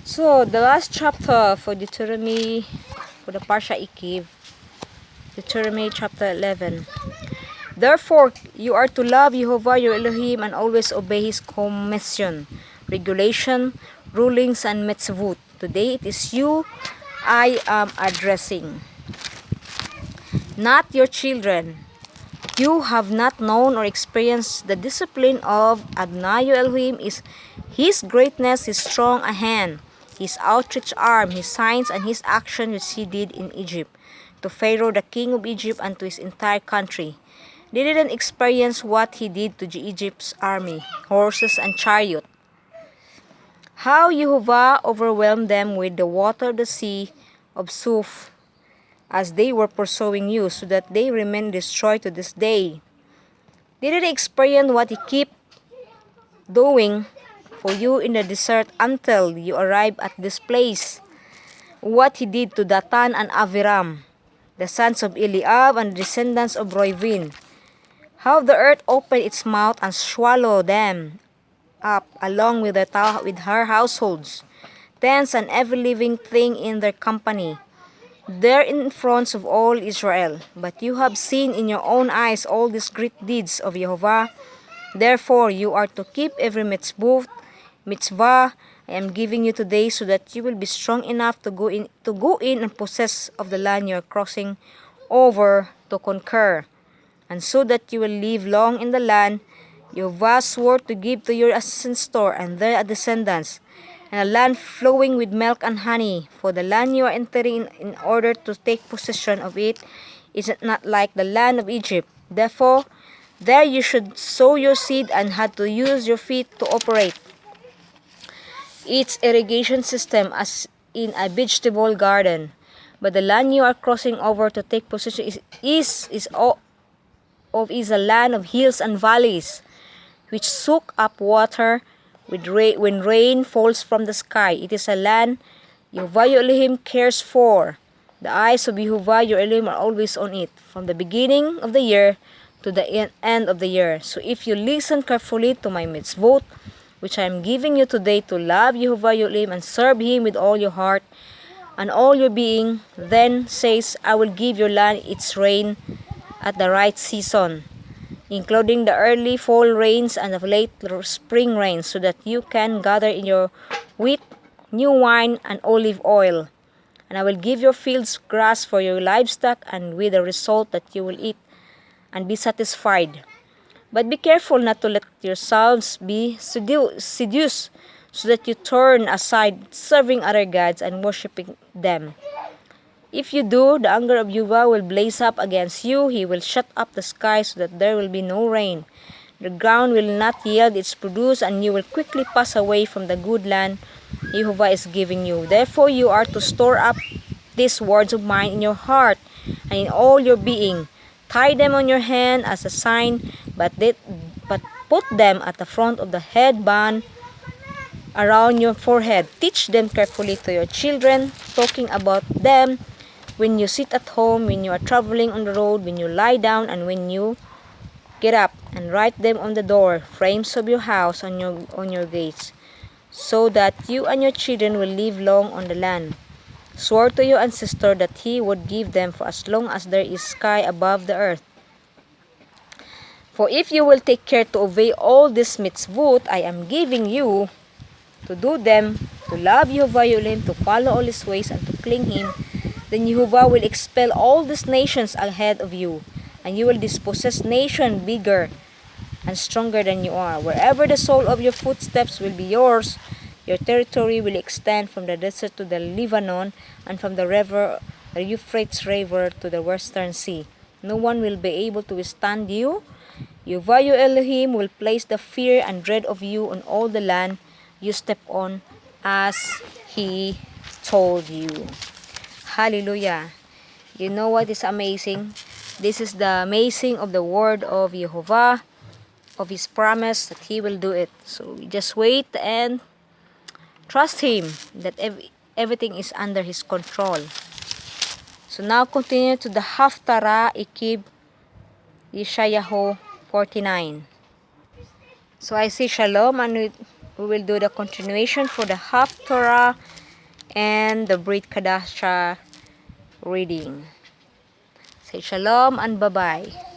So, the last chapter for Deuteronomy, for the Parasha Ekiv, Deuteronomy chapter 11. Therefore, you are to love Jehovah your Elohim and always obey His commission, regulation, rulings, and mitzvot. Today it is you I am addressing, not your children. You have not known or experienced the discipline of Adonai your Elohim, is His greatness, His strong hand, His outstretched arm, His signs, and His action which He did in Egypt, to Pharaoh the king of Egypt and to his entire country. They didn't experience what He did to Egypt's army, horses, and chariot. How Jehovah overwhelmed them with the water of the sea of Suf as they were pursuing you, so that they remain destroyed to this day. They didn't experience what He kept doing for you in the desert until you arrive at this place. What He did to Datan and Aviram, the sons of Eliab and the descendants of Reuben. How the earth opened its mouth and swallowed them up, along with her households, tents, and every living thing in their company, there in front of all Israel. But you have seen in your own eyes all these great deeds of Jehovah. Therefore you are to keep every mitzvah I am giving you today, so that you will be strong enough to go in and possess of the land you are crossing over to conquer, and so that you will live long in the land Jehovah swore to give to your ancestors and their descendants, and a land flowing with milk and honey. For the land you are entering in order to take possession of it is not like the land of Egypt. Therefore, there you should sow your seed and had to use your feet to operate its irrigation system as in a vegetable garden. But the land you are crossing over to take possession is a land of hills and valleys, which soak up water when rain falls from the sky. It is a land Jehovah your Elohim cares for. The eyes of Jehovah your Elohim are always on it, from the beginning of the year to the end of the year. So if you listen carefully to my mitzvot, which I am giving you today, to love Jehovah your Elohim and serve Him with all your heart and all your being, then says, I will give your land its rain at the right season, including the early fall rains and the late spring rains, so that you can gather in your wheat, new wine, and olive oil. And I will give your fields grass for your livestock, and with the result that you will eat and be satisfied. But be careful not to let yourselves be seduced, so that you turn aside serving other gods and worshipping them. If you do, the anger of Jehovah will blaze up against you. He will shut up the sky so that there will be no rain. The ground will not yield its produce, and you will quickly pass away from the good land Jehovah is giving you. Therefore you are to store up these words of mine in your heart and in all your being. Tie them on your hand as a sign, but put them at the front of the headband around your forehead. Teach them carefully to your children, talking about them when you sit at home, when you are traveling on the road, when you lie down, and when you get up. And write them on the door frames of your house, on your gates, so that you and your children will live long on the land. Swore to your ancestor that He would give them for as long as there is sky above the earth. For if you will take care to obey all these mitzvot I am giving you, to do them, to love Jehovah your Elohim, to follow all His ways, and to cling Him, then Jehovah will expel all these nations ahead of you, and you will dispossess nations bigger and stronger than you are. Wherever the sole of your footsteps will be yours, your territory will extend from the desert to the Lebanon, and from the Euphrates River to the western sea. No one will be able to withstand you. Jehovah your Elohim will place the fear and dread of you on all the land you step on, as He told you. Hallelujah. You know what is amazing? This is the amazing of the word of Jehovah, of His promise that He will do it. So we just wait and trust Him that everything is under His control. So now continue to the Haftarah Ekiv Yeshayahu 49. So I say shalom, and we will do the continuation for the Haftorah and the Brit Kadasha reading. Say shalom and bye-bye.